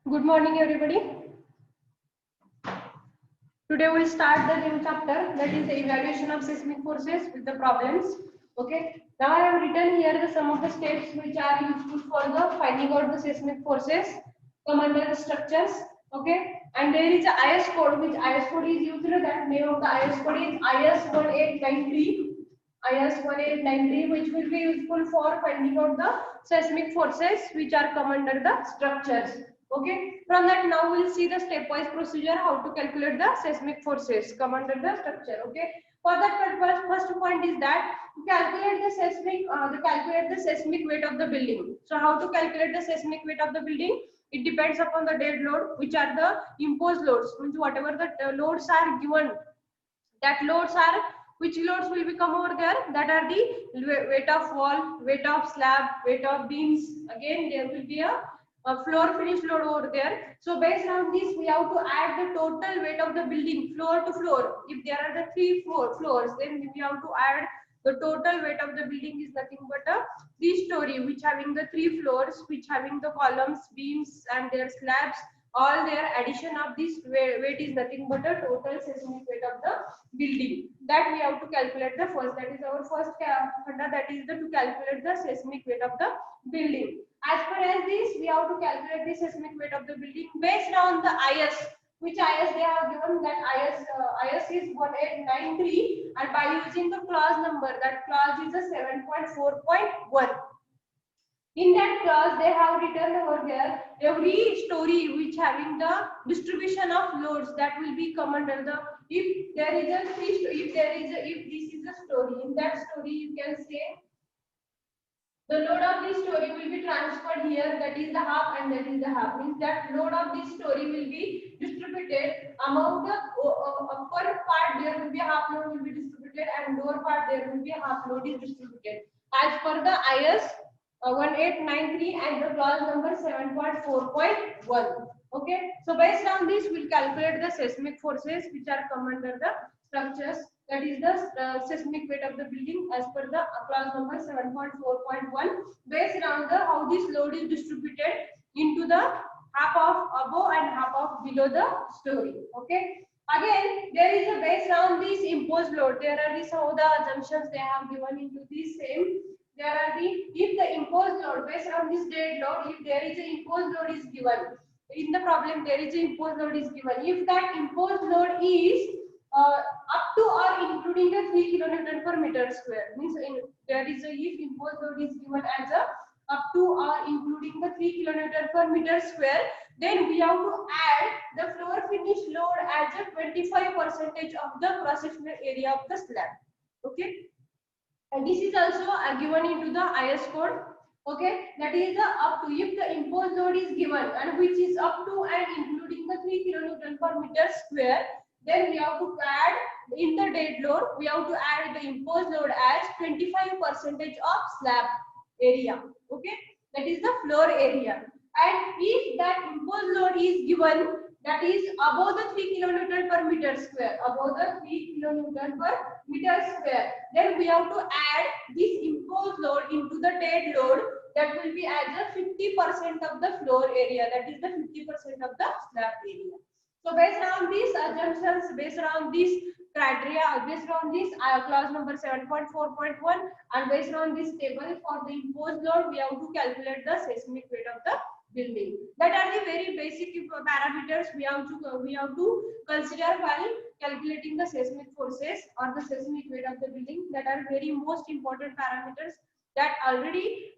Good morning, everybody. Today we'll start the new chapter, that is the evaluation of seismic forces with the problems. Okay. Now I have written here the some of the steps which are useful for the finding out the seismic forces come under the structures. Okay. And there is a IS code, which IS code is used. That name of the IS code is IS 1893. IS 1893, which will be useful for finding out the seismic forces which are come under the structures. Okay, from that now we'll see the stepwise procedure how to calculate the seismic forces come under the structure. Okay, for that purpose, first point is that to calculate the seismic weight of the building. So how to calculate the seismic weight of the building? It depends upon the dead load, which are the imposed loads. Means whatever the loads are given, that loads are, which loads will become over there, that are the weight of wall, weight of slab, weight of beams. Again there will be a floor finish load over there. So based on this we have to add the total weight of the building floor to floor. If there are the floors, then we have to add the total weight of the building is nothing but a three-story, which having the three floors, which having the columns, beams and their slabs. All their addition of this weight is nothing but a total seismic weight of the building. That we have to calculate the first. That is our first funda. That is to calculate the seismic weight of the building. As per as this, we have to calculate the seismic weight of the building based on the IS. Which IS they have given? That IS is 1893, and by using the clause number, that clause is a 7.4.1. In that clause they have written over here every story which having the distribution of loads, that will be come under the, if there is a if this is a story, in that story you can say the load of this story will be transferred here, that is the half and that is the half. Means that load of this story will be distributed among the upper part, there will be half load will be distributed, and lower part there will be half load is distributed as per the IS 1893 and the clause number 7.4.1. Okay, so based on this we'll calculate the seismic forces which are come under the structures, that is the seismic weight of the building as per the clause number 7.4.1, based on the how this load is distributed into the half of above and half of below the story. Okay, again there is a based on this imposed load, there are some of the assumptions they have given into this same. There are the, if the imposed load based on this dead load, if there is an imposed load is given in the problem, there is an imposed load is given, if that imposed load is up to or including the 3 kilonewton per meter square, means there is a, if imposed load is given as a up to or including the 3 kilonewton per meter square, then we have to add the floor finish load as a 25% of the cross sectional area of the slab. Okay, and this is also given into the IS code. Okay, that is the up to, if the imposed load is given and which is up to and including the 3 kilonewton per meter square, then we have to add in the dead load, we have to add the imposed load as 25% of slab area. Okay, that is the floor area. And if that imposed load is given, that is above the 3 kilonewton per meter square, above the 3 kilonewton per meter square, then we have to add this imposed load into the dead load, that will be as a 50% of the floor area, that is the 50% of the slab area. So based on these assumptions, based on this criteria, based on this clause number 7.4.1, and based on this table for the imposed load, we have to calculate the seismic weight of the building. That are the very basic parameters we have to consider while calculating the seismic forces or the seismic weight of the building. That are very most important parameters that already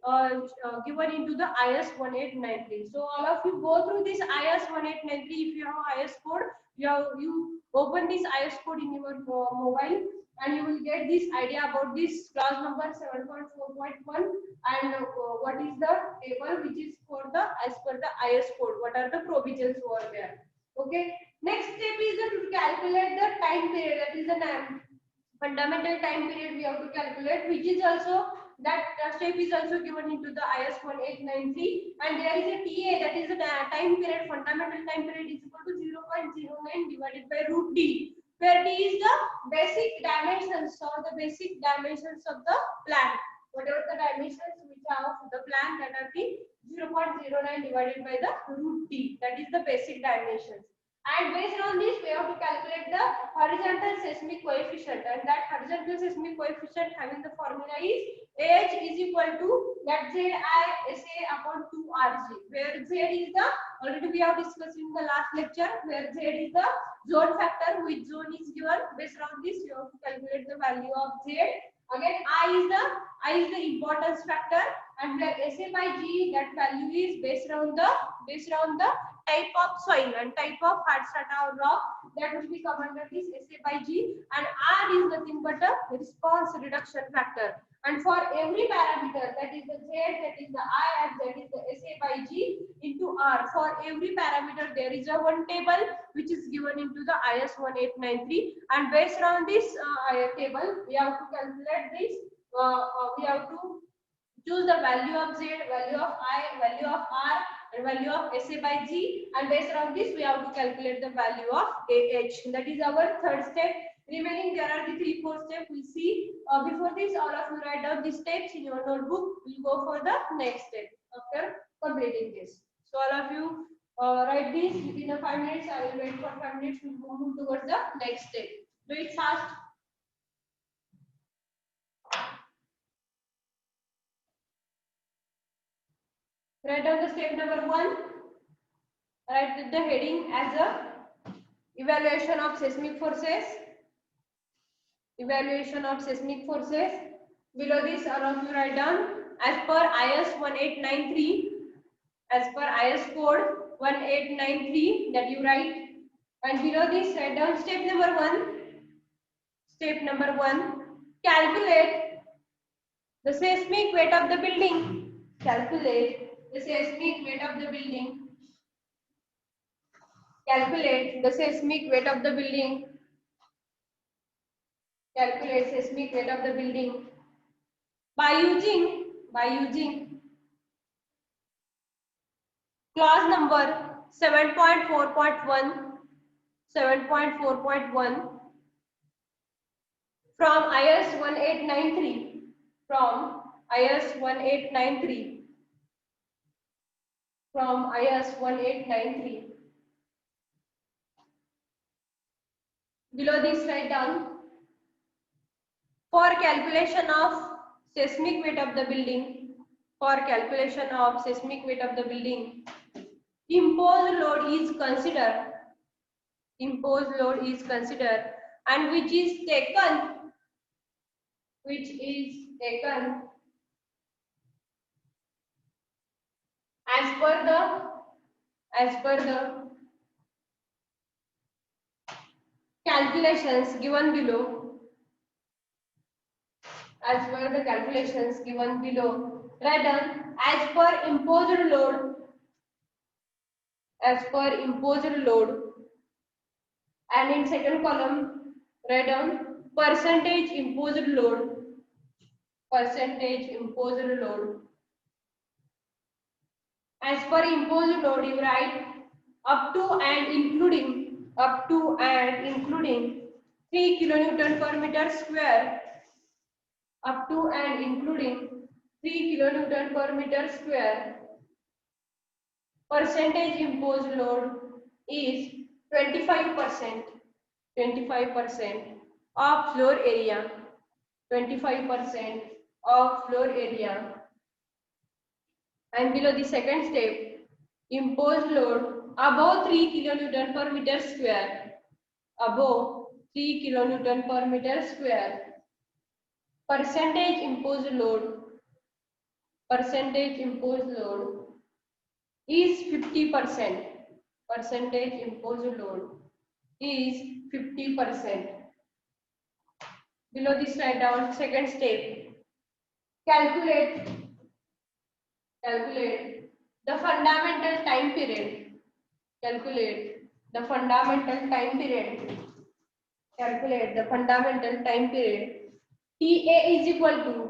given into the IS 1893. So all of you go through this IS 1893. If you have IS code, you open this IS code in your mobile, and you will get this idea about this clause number 7.4.1 and what is the table which is for the as per the IS code. What are the provisions over there? Okay. Next step is to calculate the time period. That is the fundamental time period we have to calculate, which is also that step is also given into the IS 1893, and there is a TA, that is the time period, fundamental time period is equal to 0.09 divided by root D, where D is the basic dimensions or the basic dimensions of the plan, whatever the dimensions which of the plan, that are the 0.09 divided by the root d, that is the basic dimensions. And based on this, we have to calculate the horizontal seismic coefficient, and that horizontal seismic coefficient having the formula is H is equal to that ZI SA upon 2RG, where Z is the, already we have discussed in the last lecture, where Z is the zone factor, which zone is given. Based on this, you have to calculate the value of Z. Again, I is the importance factor, and where SA by G, that value is based on the type of soil and type of hard strata or rock, that will be come under this SA by G, and R is nothing but a response reduction factor. And for every parameter, that is the Z, that is the I, and that is the SA by G into R, for every parameter there is a one table which is given into the IS 1893, and based on this table we have to calculate this, we have to choose the value of Z, value of I, value of R, and value of SA by G, and based on this we have to calculate the value of AH. That is our third step. Remaining there are the 3-4 steps. We'll see. Before this, all of you write down the steps in your notebook. We'll go for the next step after completing this. So all of you write this within 5 minutes. I will wait for 5 minutes. We'll move towards the next step. Do it fast. Write down the step number 1. Write with the heading as a evaluation of seismic forces. Evaluation of seismic forces. Below this, all of you write down as per IS 1893, as per IS code 1893, that you write. And below this, write down step number 1. Step number 1. Calculate the seismic weight of the building. Calculate the seismic weight of the building. Calculate the seismic weight of the building. Calculate seismic weight of the building by using clause number 7.4.1 from IS 1893, from IS 1893, from IS 1893. Below this, write down for calculation of seismic weight of the building, for calculation of seismic weight of the building, imposed load is considered, imposed load is considered, and which is taken as per the calculations given below, as per the calculations given below. Write down as per imposed load, as per imposed load, and in second column write down percentage imposed load, percentage imposed load. As per imposed load, you write up to and including 3 kilonewton per meter square, up to and including 3 kilonewton per meter square. Percentage imposed load is 25%, 25% of floor area, 25% of floor area. And below the second step, imposed load above 3 kilonewton per meter square, above 3 kilonewton per meter square. Percentage imposed load, percentage imposed load is 50%. Percentage imposed load is 50%. Below this, write down second step. Calculate the fundamental time period. Calculate the fundamental time period. Calculate the fundamental time period. TA is equal to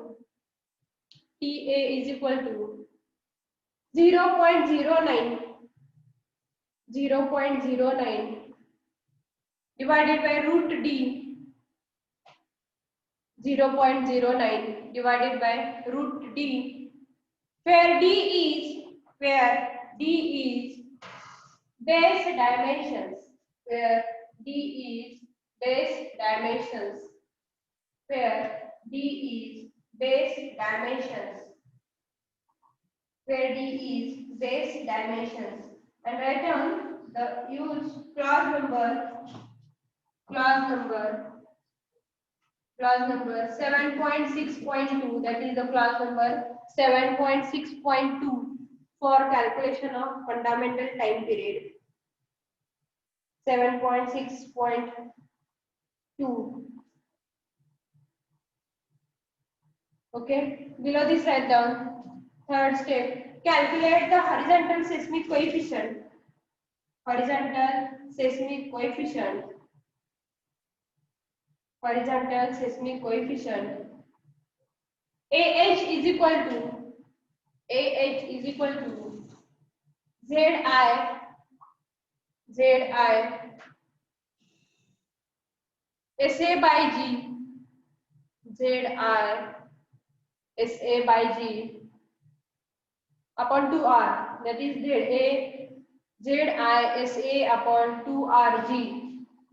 0.09 divided by root D, 0.09 divided by root D, where D is base dimensions, where D is base dimensions, where D is base dimensions, where D is base dimensions, and write down the use clause number clause number 7.6.2, that is the clause number 7.6.2 for calculation of fundamental time period. 7.6.2. Okay, below this write down third step, calculate the horizontal seismic coefficient. Horizontal seismic coefficient. Horizontal seismic coefficient. AH is equal to AH is equal to ZI SA by G ZI SA by G upon 2R, that is ZI SA upon 2RG,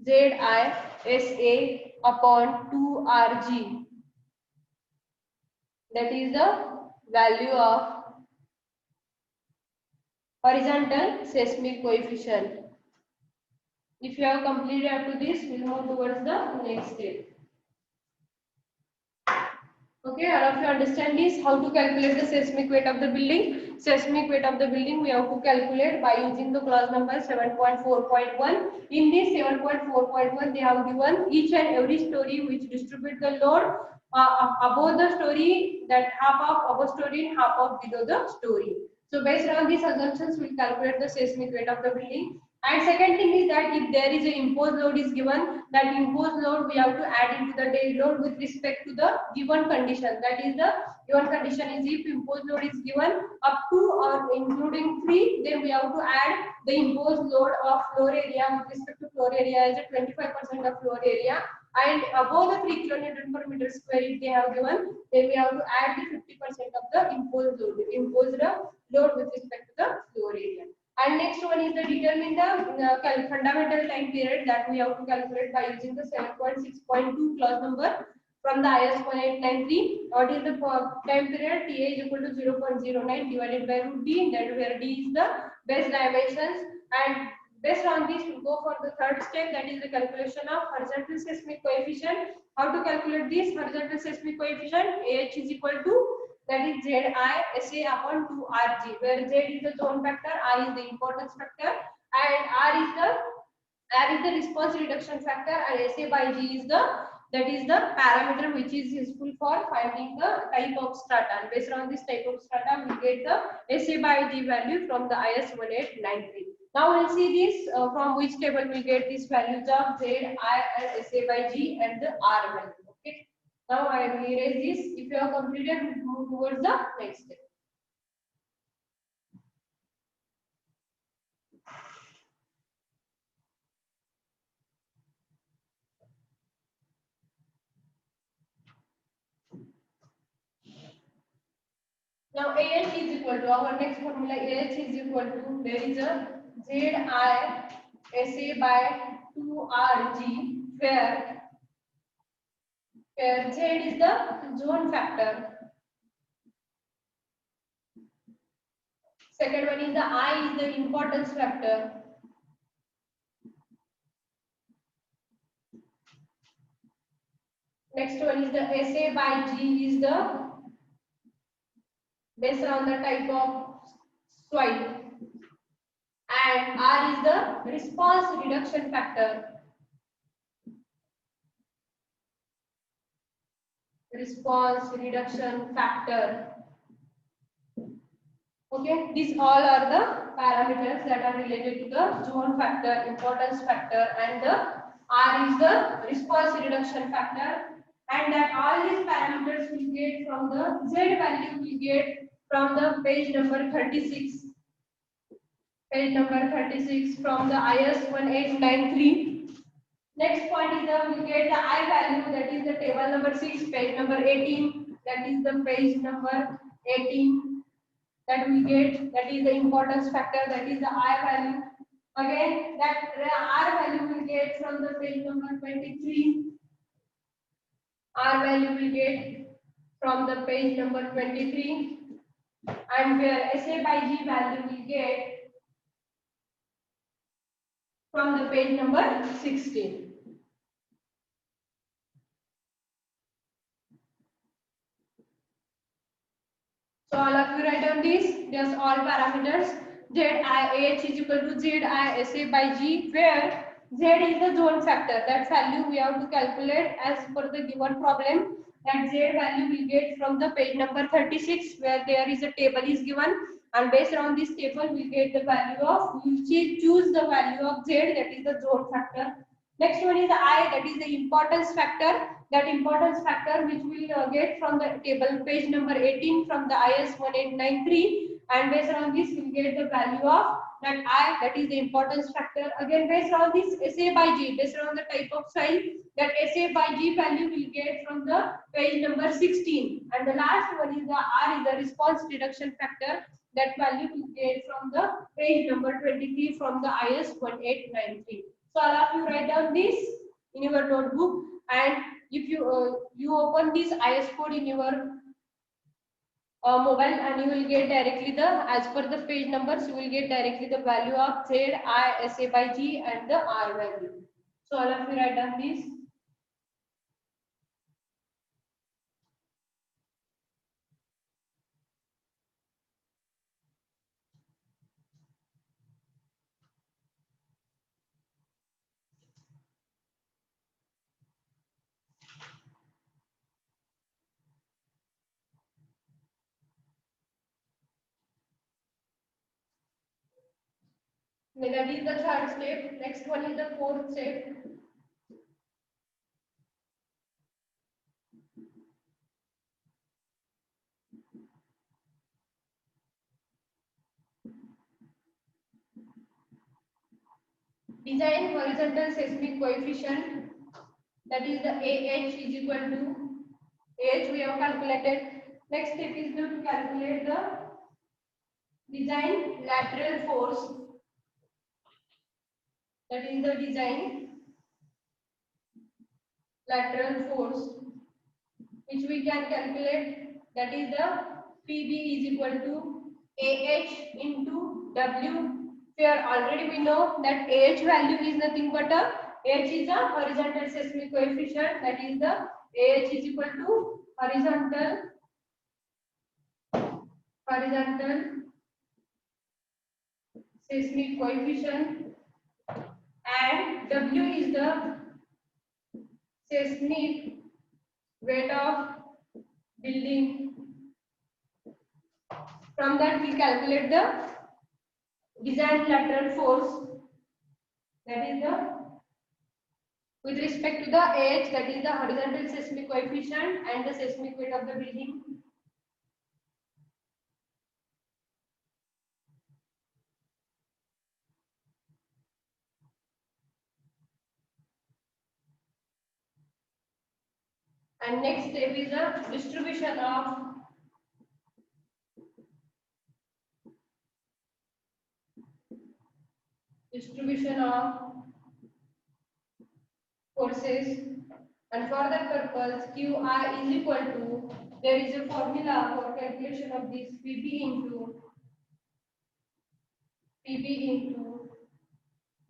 ZI SA upon 2RG, that is the value of horizontal seismic coefficient. If you have completed up to this, we'll move towards the next step. Okay, all of you understand this, how to calculate the seismic weight of the building. Seismic weight of the building we have to calculate by using the clause number 7.4.1. In this 7.4.1, they have given each and every story which distribute the load above the story, that half of above story and half of below the story. So based on these assumptions, we'll calculate the seismic weight of the building. And second thing is that if there is a imposed load is given, that imposed load we have to add into the day load with respect to the given condition. That is the given condition is if imposed load is given up to or including 3, then we have to add the imposed load of floor area with respect to floor area as a 25% of floor area, and above the 3 kilonewton per meter square if they have given, then we have to add the 50% of the imposed load with respect to the floor area. And next one is the determine the fundamental time period, that we have to calculate by using the 7.6.2 clause number from the IS 1893. What is the time period? TA is equal to 0.09 divided by root D, that where D is the base dimensions. And based on this, we go for the third step, that is the calculation of horizontal seismic coefficient. How to calculate this horizontal seismic coefficient? AH is equal to, that is ZI SA upon 2RG, where Z is the zone factor, I is the importance factor, and R is the response reduction factor, and SA by G is the, that is the parameter which is useful for finding the type of strata. And based on this type of strata, we get the SA by G value from the IS 1893. Now we'll see this from which table we get these values of Z, I, and SA by G and the R value. Okay. Now I will erase this. If you have completed, we move towards the next step. Now AH is equal to, our next formula AH is equal to, there is a ZI SA by 2RG, where Z is the zone factor. Second one is the I is the importance factor. Next one is the SA by G is the based on the type of soil, and R is the response reduction factor. Response reduction factor. Okay, these all are the parameters that are related to the zone factor, importance factor, and the R is the response reduction factor, and that all these parameters we get from the Z value we get from the page number 36. Page number 36 from the IS 1893. Next point is the we get the I value, that is the table number 6, page number 18, that is the page number 18. that we get, that is the importance factor, that is the I value. Again, that R value will get from the page number 23. R value will get from the page number 23, and where SA by G value will get from the page number 16. So all of you write down this. Just all parameters. ZIH is equal to ZI SA by G, where Z is the zone factor. That value we have to calculate as per the given problem. That Z value will get from the page number 36, where there is a table is given, and based on this table we get the value of, we choose the value of Z, that is the zone factor. Next one is I, that is the importance factor. That importance factor which we will get from the table page number 18 from the IS 1893, and based on this we will get the value of that I, that is the importance factor. Again based on this SA by G, based on the type of soil, that SA by G value will get from the page number 16, and the last one is the R, is the response reduction factor. That value will get from the page number 23 from the IS 1893. So all of you write down this in your notebook, and if you open this IS code in your mobile, and you will get directly the, as per the page numbers, you will get directly the value of Z, I, SA by G and the R value. So all of you write down this. That is the third step. Next one is the fourth step. Design horizontal seismic coefficient, that is the AH is equal to, AH we have calculated. Next step is to calculate the design lateral force, that is the design lateral force, which we can calculate, that is the PB is equal to AH into W. Here already we know that AH value is nothing but a, AH is a horizontal seismic coefficient, that is the AH is equal to horizontal seismic coefficient, and W is the seismic weight of building. From that we calculate the design lateral force, that is the, with respect to the AH, that is the horizontal seismic coefficient and the seismic weight of the building. And next step is the distribution of forces, and for that purpose QI is equal to, there is a formula for calculation of this, PB into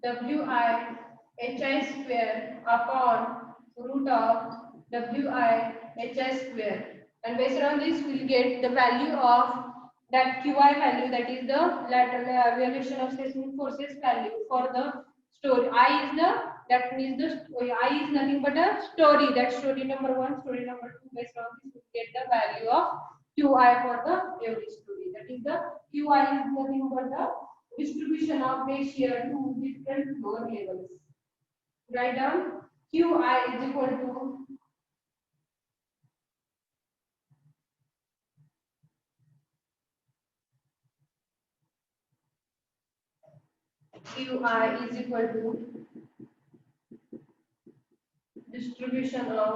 WI HI square upon root of WI HI square, and based on this we will get the value of that QI value, that is the lateral evaluation of seismic forces value for the story. I is the, that means the I is nothing but a story, that story number 1, story number 2. Based on this we get the value of QI for the every story, that is the QI is nothing but the distribution of base shear to different floor levels. Write down QI is equal to distribution of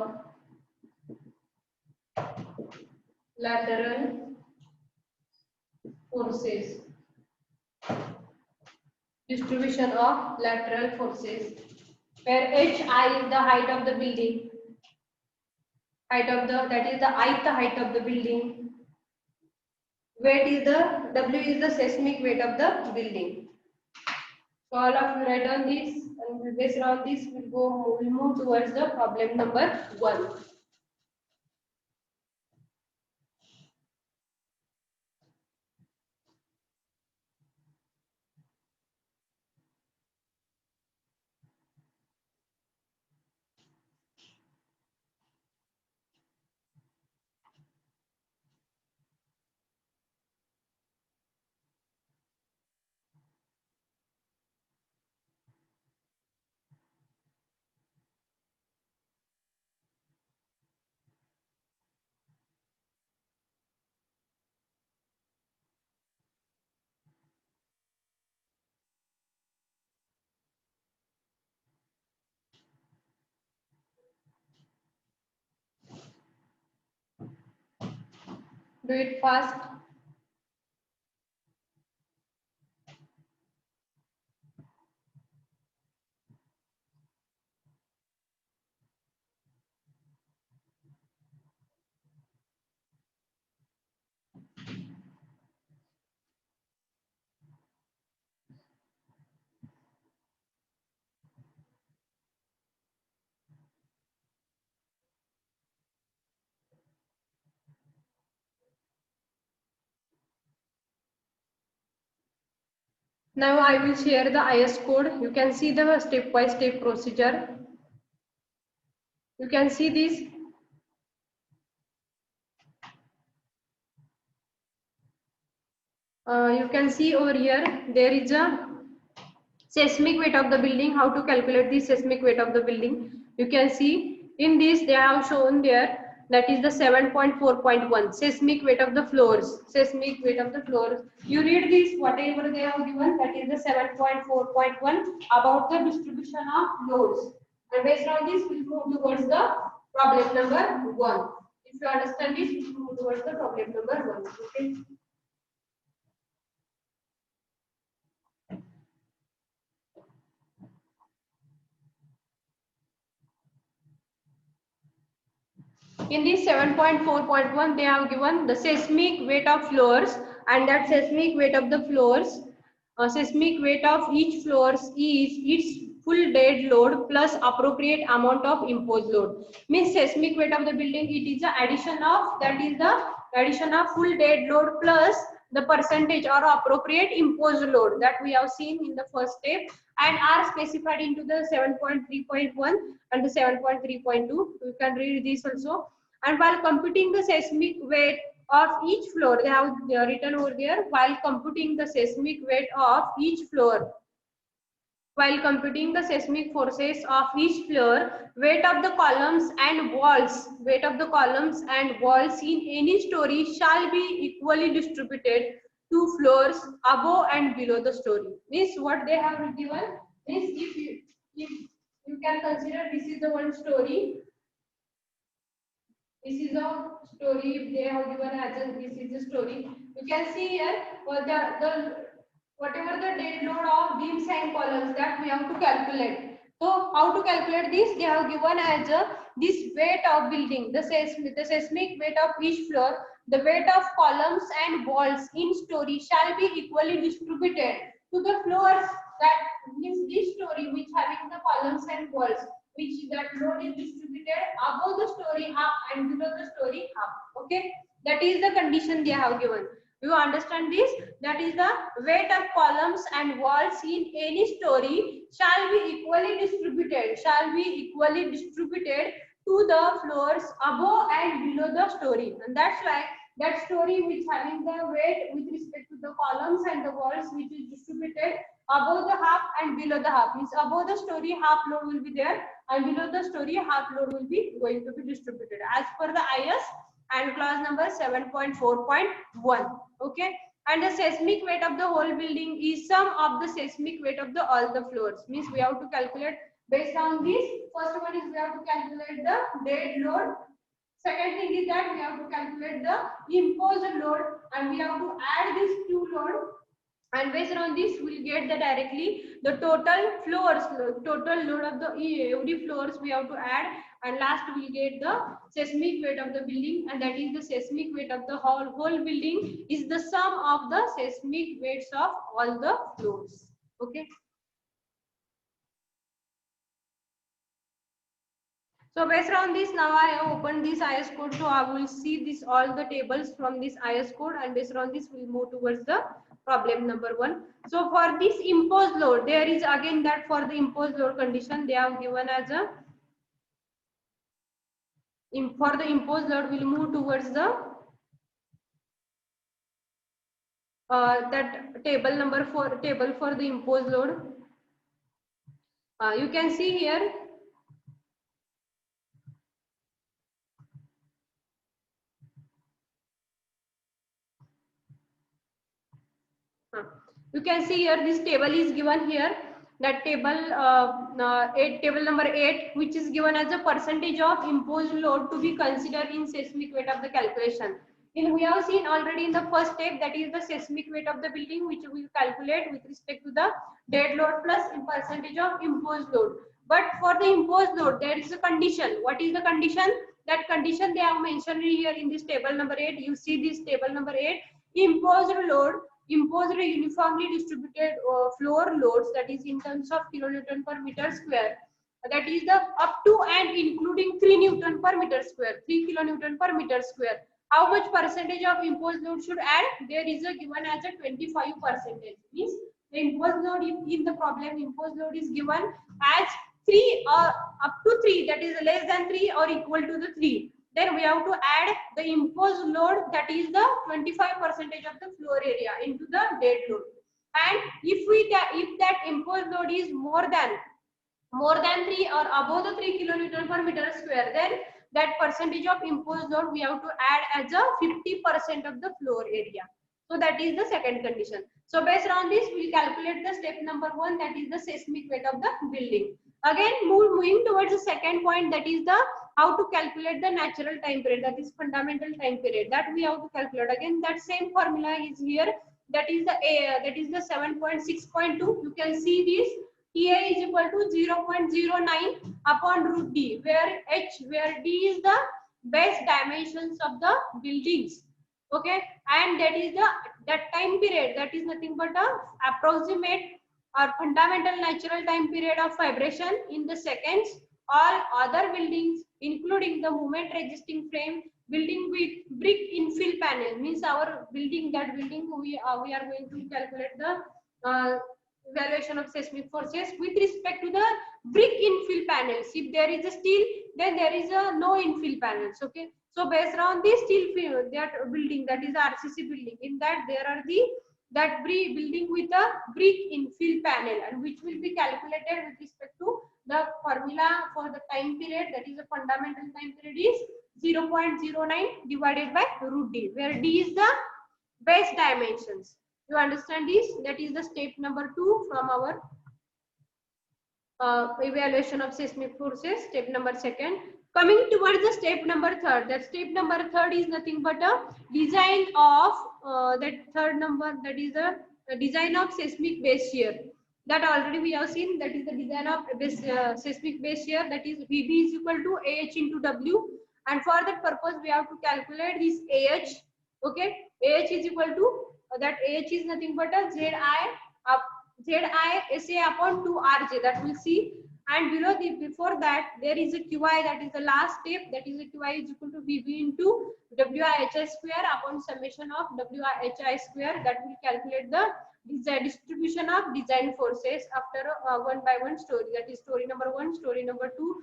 lateral forces, distribution of lateral forces, where HI is the height of the building, that is the height of the building, weight is the W is the seismic weight of the building. So all of you write on this, and based on this we'll move towards the problem number 1. Do it fast. Now I will share the IS code. You can see the step by step procedure. You can see this. You can see over here there is a seismic weight of the building. How to calculate the seismic weight of the building? You can see in this they have shown there, that is the 7.4.1 seismic weight of the floors. Seismic weight of the floors. You read this whatever they have given, that is the 7.4.1 about the distribution of loads. And based on this, we will move towards the problem number 1. If you understand this, we will move towards the problem number 1. Okay. In this 7.4.1, they have given the seismic weight of floors, and that seismic weight of the floors, seismic weight of each floors is its full dead load plus appropriate amount of imposed load. Means seismic weight of the building, it is the addition of, that is the addition of full dead load plus the percentage or appropriate imposed load that we have seen in the first step, and are specified into the 7.3.1 and the 7.3.2. You can read this also. And while computing the seismic weight of each floor, they have written over there, while computing the seismic weight of each floor, while computing the seismic forces of each floor, weight of the columns and walls, weight of the columns and walls in any story shall be equally distributed to floors above and below the story. Means what they have given is, if you can consider this is the one story. This is a story they have given as a, this is the story. You can see here the whatever the dead load of beams and columns that we have to calculate. So how to calculate this? They have given as a this weight of building, the seismic weight of each floor, the weight of columns and walls in story shall be equally distributed to the floors, that means this story which having the columns and walls, which that load is distributed above the story half and below the story half. Okay, that is the condition they have given. You understand this? That is the weight of columns and walls in any story shall be equally distributed. Shall be equally distributed to the floors above and below the story, and that's why that story which having the weight with respect to the columns and the walls which is distributed above the half and below the half, means above the story half load will be there and below the story half load will be going to be distributed as per the IS and clause number 7.4.1. Okay, and the seismic weight of the whole building is sum of the seismic weight of the all the floors. Means we have to calculate based on this. First one is we have to calculate the dead load. Second thing is that we have to calculate the imposed load, and we have to add these two load, and based on this we'll get the directly the total floors, total load of the every floors we have to add, and last we'll get the seismic weight of the building, and that is the seismic weight of the whole building is the sum of the seismic weights of all the floors. Okay. So based on this, now I have opened this IS code, so I will see this all the tables from this IS code, and based on this we'll move towards the problem number 1. So for this imposed load, there is again that for the imposed load condition they have given as a for the imposed load we'll move towards the that table number 4, table for the imposed load. You can see here. You can see here this table is given here. That table 8, table number 8, which is given as a percentage of imposed load to be considered in seismic weight of the calculation. We have seen already in the first step, that is the seismic weight of the building, which we calculate with respect to the dead load plus in percentage of imposed load. But for the imposed load, there is a condition. What is the condition? That condition they have mentioned here in this table number 8. You see this table number 8. Imposed load, imposed uniformly distributed floor loads, that is in terms of kilonewton per meter square, that is the up to and including 3 Newton per meter square, 3 kilonewton per meter square. How much percentage of imposed load should add? There is a given as a 25%. Means the imposed load in the problem, imposed load is given as 3 or up to 3, that is less than 3 or equal to the 3. Then we have to add the imposed load, that is the 25% of the floor area into the dead load. And if that imposed load is more than 3 or above the 3 kilonewton per meter square, then that percentage of imposed load we have to add as a 50% of the floor area. So that is the second condition. So based on this, we will calculate the step number 1, that is the seismic weight of the building. Again, moving towards the second point, that is the how to calculate the natural time period, that is fundamental time period, that we have to calculate. Again, that same formula is here. That is the 7.6.2. You can see this. TA is equal to 0.09 upon root D, where D is the base dimensions of the buildings. Okay, and that time period, that is nothing but a approximate or fundamental natural time period of vibration in the seconds. All other buildings, including the moment resisting frame, building with brick infill panel, means our building, that building we are going to calculate the evaluation of seismic forces with respect to the brick infill panels. If there is a steel, then there is a no infill panels. Okay, so based on this steel that building, that is RCC building, in that there are that building with a brick infill panel, and which will be calculated with respect to the formula for the time period, that is the fundamental time period is 0.09 divided by root D, where D is the base dimensions. You understand this? That is the step number 2 from our evaluation of seismic forces. Step number 2. Coming towards the step number 3. That step number 3 is nothing but a design of that third number, that is the design of seismic base shear. That already we have seen. That is the design of seismic base shear. That is VB is equal to AH into W. And for that purpose, we have to calculate this AH. Okay, AH is equal to that AH is nothing but a ZI SA upon 2RJ, that we'll see. And below before that there is a QI, that is the last step, that is a QI is equal to VB into WIHI square upon summation of WIHI square. That will calculate the distribution of design forces after one by one story. That is story number 1, story number 2.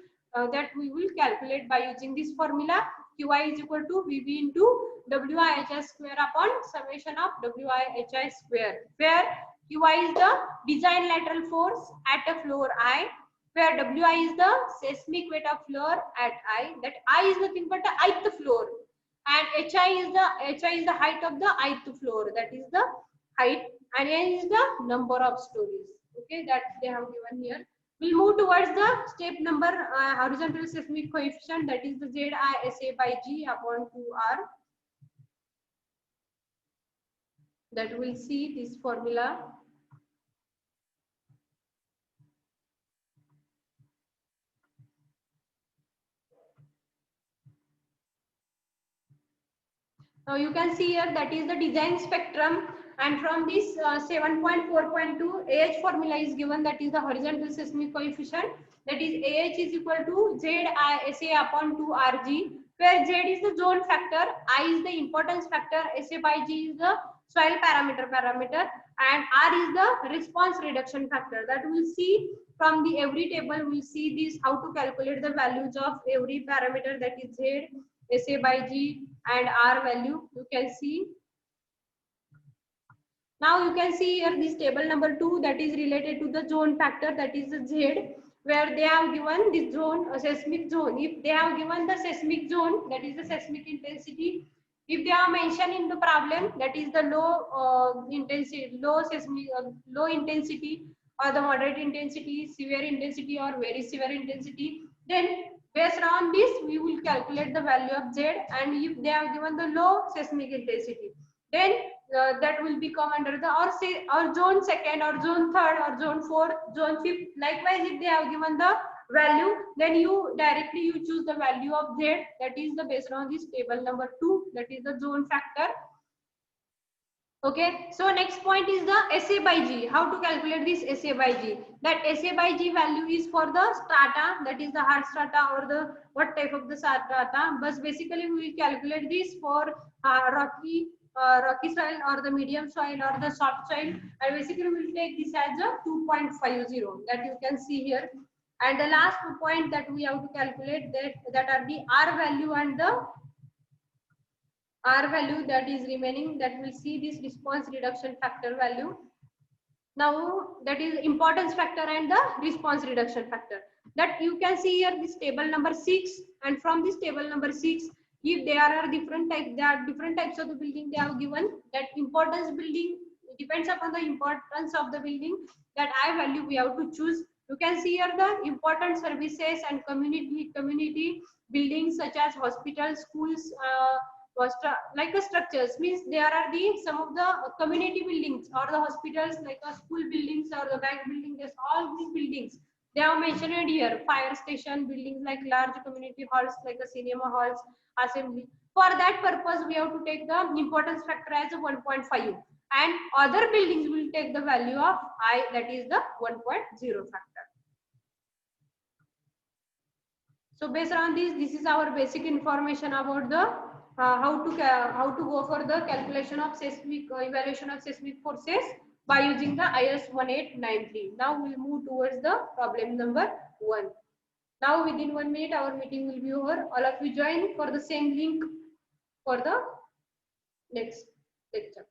That we will calculate by using this formula. QI is equal to VB into WIHI square upon summation of WIHI square, where QI is the design lateral force at a floor I, where WI is the seismic weight of floor at I. That I is nothing but the ith floor, and HI is the height of the ith floor. That is the height, and N is the number of stories. Okay, that they have given here. We'll move towards the step number horizontal seismic coefficient, that is the ZI SA by G upon 2R. that we'll see this formula. Now you can see here that is the design spectrum, and from this 7.4.2 AH formula is given, that is the horizontal seismic coefficient, that is AH is equal to ZISA upon 2 RG, where Z is the zone factor, I is the importance factor, SA by G is the soil parameter, and R is the response reduction factor. That we'll see from the every table. We'll see this how to calculate the values of every parameter, that is Z, SA by G and R value. You can see. Now you can see here this table number 2, that is related to the zone factor, that is the Z, where they have given this zone, a seismic zone. If they have given the seismic zone, that is the seismic intensity. If they are mentioned in the problem, that is the low intensity, low intensity, or the moderate intensity, severe intensity, or very severe intensity, then based on this we will calculate the value of Z. And if they have given the low seismic intensity, then that will become under the or zone second, or zone third, or zone fourth, zone fifth. Likewise, if they have given the value, then you directly you choose the value of Z, that is the based on this table number 2, that is the zone factor. Okay, so next point is the SA by G. How to calculate this SA by G? That SA by G value is for the strata, that is the hard strata or the what type of the strata. But basically we will calculate this for rocky soil or the medium soil or the soft soil, and basically we will take this as a 2.50 that you can see here. And the last point that we have to calculate, that are the R value and the R value that is remaining, that will see this response reduction factor value. Now that is importance factor and the response reduction factor, that you can see here this table number 6, and from this table number 6, if there are different types of the building they have given, that importance building depends upon the importance of the building, that I value we have to choose. You can see here the important services and community buildings such as hospitals, schools, like the structures, means there are the some of the community buildings or the hospitals, like a school buildings or the bank building. There's all these buildings they are mentioned here. Fire station buildings, like large community halls like the cinema halls, assembly. For that purpose we have to take the importance factor as a 1.5, and other buildings will take the value of I, that is the 1.0 factor. So based on this is our basic information about the how to go for the calculation of seismic evaluation of seismic forces by using the IS 1893. Now we'll move towards the problem number 1. Now within 1 minute our meeting will be over. All of you join for the same link for the next lecture.